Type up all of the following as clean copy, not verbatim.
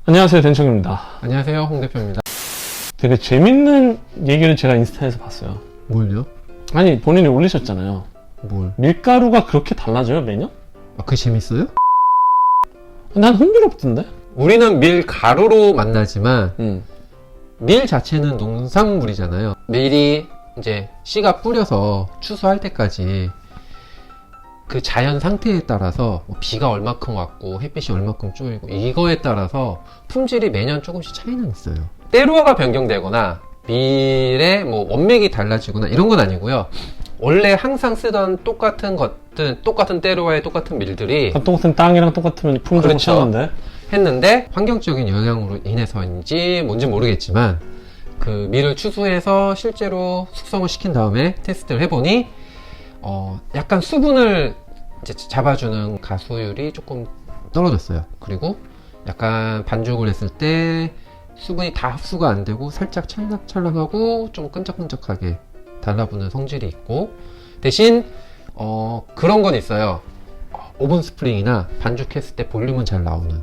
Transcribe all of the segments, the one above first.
안녕하세요, 된청입니다. 안녕하세요, 홍 대표입니다. 되게 재밌는 얘기를 제가 인스타에서 봤어요. 뭘요? 아니, 본인이 올리셨잖아요. 뭘? 밀가루가 그렇게 달라져요, 매년? 아, 그게 재밌어요? 난 흥미롭던데? 우리는 밀 가루로 만나지만 밀 자체는 농산물이잖아요. 밀이 이제 씨가 뿌려서 추수할 때까지 그 자연 상태에 따라서 뭐 비가 얼마큼 왔고 햇빛이 얼마큼 쪼이고 이거에 따라서 품질이 매년 조금씩 차이는 있어요. 때루아가 변경되거나 밀의 뭐 원맥이 달라지거나 이런 건 아니고요. 원래 항상 쓰던 똑같은 것들, 똑같은 때루아의 똑같은 밀들이 똑같은 땅이랑 똑같은 품종을 그렇죠. 썼는데 했는데 환경적인 영향으로 인해서인지 뭔지 모르겠지만 그 밀을 추수해서 실제로 숙성을 시킨 다음에 테스트를 해보니 약간 수분을 이제 잡아주는 가수율이 조금 떨어졌어요. 그리고 약간 반죽을 했을 때 수분이 다 흡수가 안 되고 살짝 찰락찰락하고 좀 끈적끈적하게 달라붙는 성질이 있고, 대신 그런 건 있어요. 오븐 스프링이나 반죽했을 때 볼륨은 잘 나오는.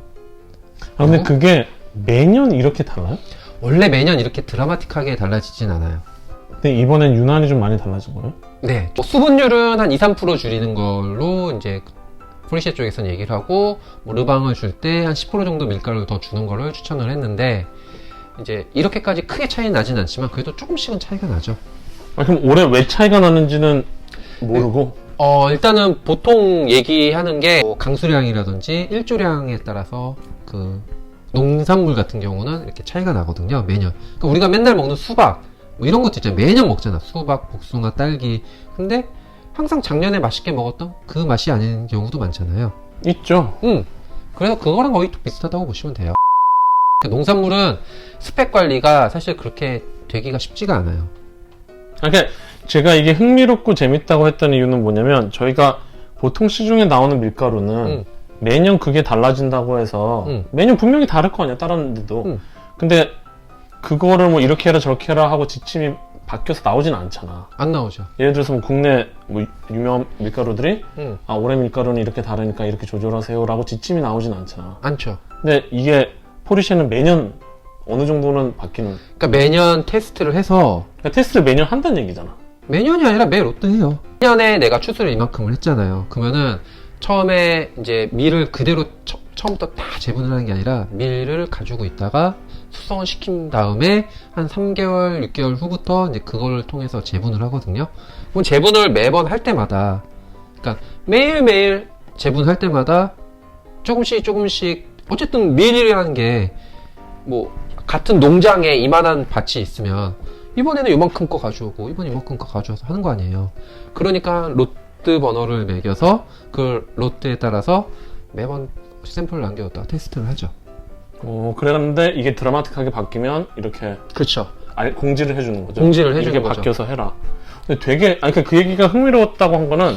근데 그게 매년 이렇게 달라요? 원래 매년 이렇게 드라마틱하게 달라지진 않아요. 근데 이번엔 유난히 좀 많이 달라진 거예요? 네, 뭐 수분율은 한 2~3% 줄이는 걸로 이제 포르쉐 쪽에서는 얘기를 하고, 뭐 르방을 줄 때 한 10% 정도 밀가루를 더 주는 거를 추천을 했는데, 이제 이렇게까지 크게 차이는 나진 않지만 그래도 조금씩은 차이가 나죠. 그럼 올해 왜 차이가 나는지는 모르고? 일단은 보통 얘기하는 게 강수량이라든지 일조량에 따라서 그 농산물 같은 경우는 이렇게 차이가 나거든요, 매년. 그러니까 우리가 맨날 먹는 수박 뭐 이런 것도 있잖아요. 매년 먹잖아. 수박, 복숭아, 딸기. 근데 항상 작년에 맛있게 먹었던 그 맛이 아닌 경우도 많잖아요. 있죠. 그래서 그거랑 거의 비슷하다고 보시면 돼요. 농산물은 스펙 관리가 사실 그렇게 되기가 쉽지가 않아요. 그러니까 제가 이게 흥미롭고 재밌다고 했던 이유는 뭐냐면, 저희가 보통 시중에 나오는 밀가루는 매년 그게 달라진다고 해서 매년 분명히 다를 거 아니야, 다른 데도. 근데 그거를 뭐 이렇게 해라 저렇게 해라 하고 지침이 바뀌어서 나오진 않잖아. 안 나오죠. 예를 들어서 뭐 국내 뭐 유명한 밀가루들이 올해 밀가루는 이렇게 다르니까 이렇게 조절하세요 라고 지침이 나오진 않잖아. 않죠. 근데 이게 포르쉐는 매년 어느 정도는 바뀌는. 그러니까 매년 테스트를 해서, 그러니까 테스트를 매년 한다는 얘기잖아. 매년이 아니라 매 롯도 해요. 1년에 내가 추수를 이만큼을 했잖아요. 그러면은 처음에 이제 밀을 그대로 처음부터 다 재분을 하는 게 아니라 밀을 가지고 있다가 숙성을 시킨 다음에 한 3개월, 6개월 후부터 이제 그걸 통해서 재분을 하거든요. 그럼 재분을 매번 할 때마다, 그러니까 매일매일 재분할 때마다 조금씩 어쨌든 밀이라는 게 뭐 같은 농장에 이만한 밭이 있으면 이번에는 이만큼 거 가져오고 이번에 이만큼 거 가져와서 하는 거 아니에요. 그러니까 로트 번호를 매겨서 그 로트에 따라서 매번 샘플을 남겨뒀다가 테스트를 하죠. 그랬는데 이게 드라마틱하게 바뀌면 이렇게 그렇죠. 공지를 해주는 거죠. 공지를 해주는 이렇게 거죠. 바뀌어서 해라. 근데 되게, 그러니까 그 얘기가 흥미로웠다고 한 거는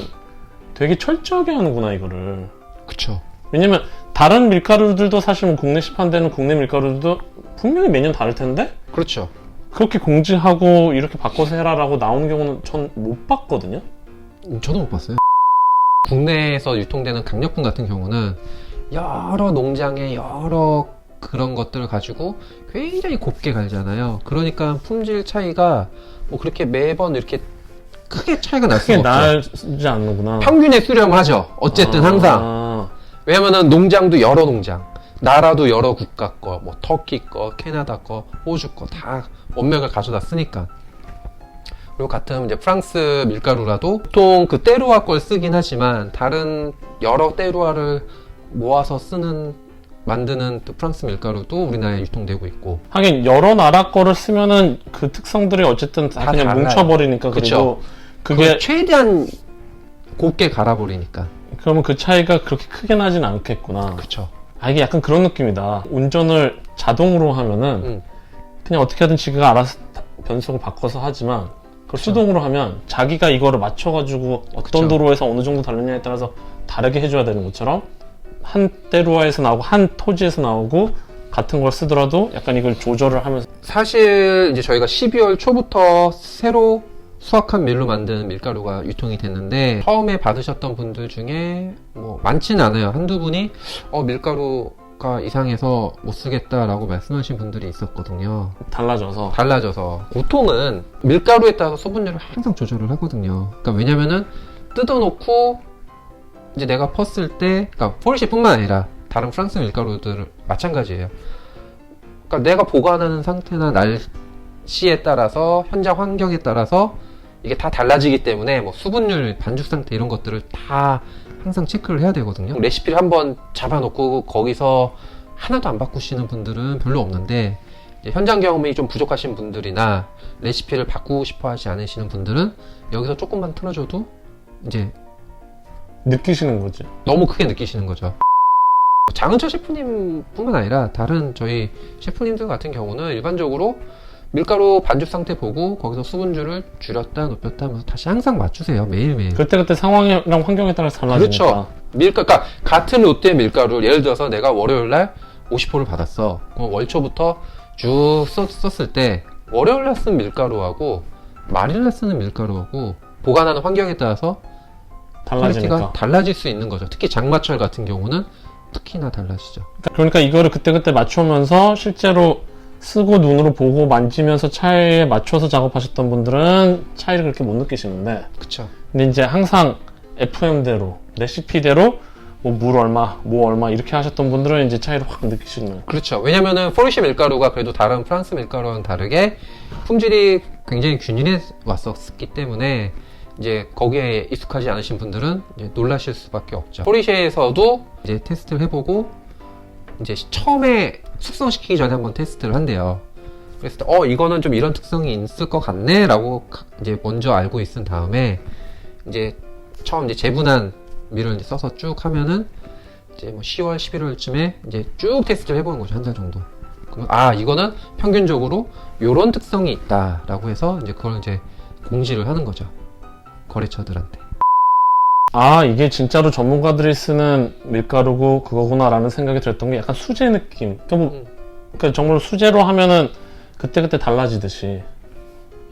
되게 철저하게 하는구나, 이거를. 그렇죠. 왜냐면 다른 밀가루들도 사실 뭐 국내 시판되는 국내 밀가루들도 분명히 매년 다를 텐데 그렇죠. 그렇게 공지하고 이렇게 바꿔서 해라라고 나오는 경우는 전 못 봤거든요. 저도 못 봤어요. 국내에서 유통되는 강력분 같은 경우는 여러 농장의 여러 그런 것들을 가지고 굉장히 곱게 갈잖아요. 그러니까 품질 차이가 뭐 그렇게 매번 이렇게 크게 차이가 날 크게 수가 없죠. 나지 않는구나. 평균에 수렴을 하죠. 어쨌든 항상. 왜냐면은 농장도 여러 농장, 나라도 여러 국가 거, 뭐 터키 거, 캐나다 거, 호주 거 다 원맥을 가져다 쓰니까. 그리고 같은 이제 프랑스 밀가루라도 보통 그 때루아 걸 쓰긴 하지만 다른 여러 때루아를 모아서 만드는 또 프랑스 밀가루도 우리나라에 유통되고 있고. 하긴 여러 나라 거를 쓰면은 그 특성들이 어쨌든 다 그냥 달라요. 뭉쳐버리니까. 그리고 그게 최대한 곱게 갈아버리니까. 그러면 그 차이가 그렇게 크게 나진 않겠구나. 그렇죠. 이게 약간 그런 느낌이다. 운전을 자동으로 하면은 그냥 어떻게 하든 지가 알아서 변속을 바꿔서 하지만 그걸 수동으로 하면 자기가 이거를 맞춰가지고 어떤 도로에서 어느 정도 달느냐에 따라서 다르게 해줘야 되는 것처럼 한 때루아에서 나오고 한 토지에서 나오고 같은 걸 쓰더라도 약간 이걸 조절을 하면서. 사실 이제 저희가 12월 초부터 새로 수확한 밀로 만든 밀가루가 유통이 됐는데, 처음에 받으셨던 분들 중에 뭐 많지는 않아요. 한두 분이 밀가루 정가 이상에서 못 쓰겠다라고 말씀하신 분들이 있었거든요. 달라져서. 달라져서 보통은 밀가루에 따라서 수분율을 항상 조절을 하거든요. 그러니까 왜냐면은 뜯어놓고 이제 내가 펐을 때, 그러니까 포르쉐뿐만 아니라 다른 프랑스 밀가루들 마찬가지예요. 그러니까 내가 보관하는 상태나 날씨에 따라서 현장 환경에 따라서 이게 다 달라지기 때문에 뭐 수분율, 반죽 상태 이런 것들을 다 항상 체크를 해야 되거든요. 레시피를 한번 잡아놓고 거기서 하나도 안 바꾸시는 분들은 별로 없는데, 이제 현장 경험이 좀 부족하신 분들이나 레시피를 바꾸고 싶어 하지 않으시는 분들은 여기서 조금만 틀어줘도 이제 느끼시는 거지. 너무 크게 느끼시는 거죠. 장은철 셰프님 뿐만 아니라 다른 저희 셰프님들 같은 경우는 일반적으로 밀가루 반죽 상태 보고 거기서 수분줄을 줄였다 높였다 하면서 다시 항상 맞추세요. 매일매일. 그때그때 상황이랑 환경에 따라서 달라지니까. 그렇죠. 그러니까 같은 롯데 밀가루, 예를 들어서 내가 월요일날 50호를 받았어. 그럼 월초부터 쭉 썼을 때 월요일날 쓴 밀가루하고 말일날 쓰는 밀가루하고 보관하는 환경에 따라서 달라지니까. 퀄리티가 달라질 수 있는 거죠. 특히 장마철 같은 경우는 특히나 달라지죠. 그러니까 이거를 그때그때 맞추면서 실제로 쓰고 눈으로 보고 만지면서 차이에 맞춰서 작업하셨던 분들은 차이를 그렇게 못 느끼시는데, 그쵸. 근데 이제 항상 FM대로 레시피대로 뭐 물 얼마, 뭐 얼마 이렇게 하셨던 분들은 이제 차이를 확 느끼시는 거예요. 그렇죠. 왜냐면은 포르쉐 밀가루가 그래도 다른 프랑스 밀가루와는 다르게 품질이 굉장히 균일해 왔었기 때문에 이제 거기에 익숙하지 않으신 분들은 이제 놀라실 수밖에 없죠. 포르쉐에서도 이제 테스트를 해보고 이제 처음에 숙성시키기 전에 한번 테스트를 한대요. 그랬을 때 이거는 좀 이런 특성이 있을 것 같네 라고 이제 먼저 알고 있은 다음에 이제 처음 이제 재분한 밀을 이제 써서 쭉 하면은 이제 뭐 10월, 11월쯤에 이제 쭉 테스트를 해보는 거죠. 한 달 정도. 그러면 이거는 평균적으로 요런 특성이 있다라고 해서 이제 그걸 이제 공지를 하는 거죠. 거래처들한테. 이게 진짜로 전문가들이 쓰는 밀가루고 그거구나라는 생각이 들었던 게 약간 수제 느낌. 그러니까 정말 수제로 하면은 그때그때 달라지듯이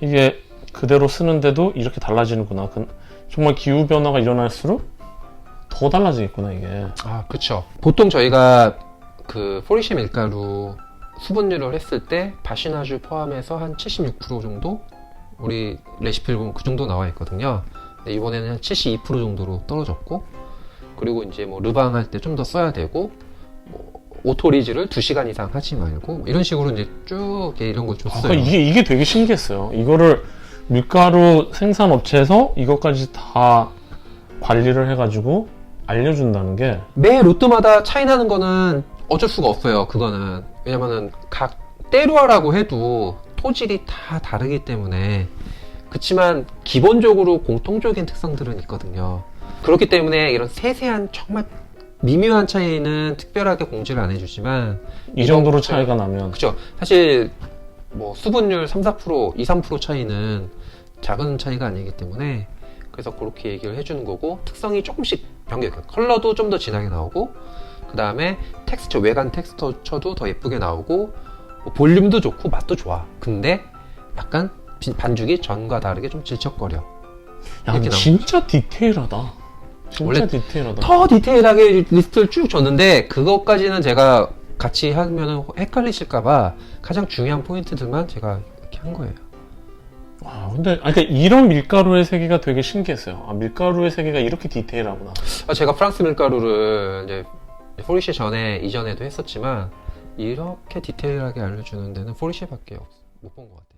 이게 그대로 쓰는데도 이렇게 달라지는구나. 정말 기후변화가 일어날수록 더 달라지겠구나, 이게. 그쵸. 보통 저희가 그 포르쉐 밀가루 수분율을 했을 때 바시나주 포함해서 한 76% 정도? 우리 레시피를 보면 그 정도 나와 있거든요. 근데 이번에는 한 72% 정도로 떨어졌고, 그리고 이제 뭐 르방 할 때 좀 더 써야 되고, 뭐 오토리즈를 2시간 이상 하지 말고, 이런 식으로 이제 쭉 이런 걸 줬어요. 이게 되게 신기했어요. 이거를 밀가루 생산업체에서 이것까지 다 관리를 해가지고 알려준다는 게. 매 로트마다 차이 나는 거는 어쩔 수가 없어요. 그거는. 왜냐면은 각 때루아라고 해도 토질이 다 다르기 때문에. 그치만 기본적으로 공통적인 특성들은 있거든요. 그렇기 때문에 이런 세세한 정말 미묘한 차이는 특별하게 공지를 안 해주지만 이 정도로 차이가 나면. 그죠. 사실 뭐 수분율 3, 4%, 2, 3% 차이는 작은 차이가 아니기 때문에 그래서 그렇게 얘기를 해주는 거고, 특성이 조금씩 변경해요. 컬러도 좀 더 진하게 나오고, 그 다음에 텍스처, 외관 텍스처도 더 예쁘게 나오고, 뭐 볼륨도 좋고 맛도 좋아. 근데 약간 반죽이 전과 다르게 좀 질척거려. 야, 진짜 디테일하다. 진짜 원래 디테일하다. 더 디테일하게 리스트를 쭉 줬는데 그것까지는 제가 같이 하면 헷갈리실까봐 가장 중요한 포인트들만 제가 이렇게 한 거예요. 근데 그러니까 이런 밀가루의 세계가 되게 신기했어요. 밀가루의 세계가 이렇게 디테일하구나. 제가 프랑스 밀가루를 이제 포르쉐 이전에도 했었지만 이렇게 디테일하게 알려주는 데는 포르쉐밖에 못 본 것 같아요.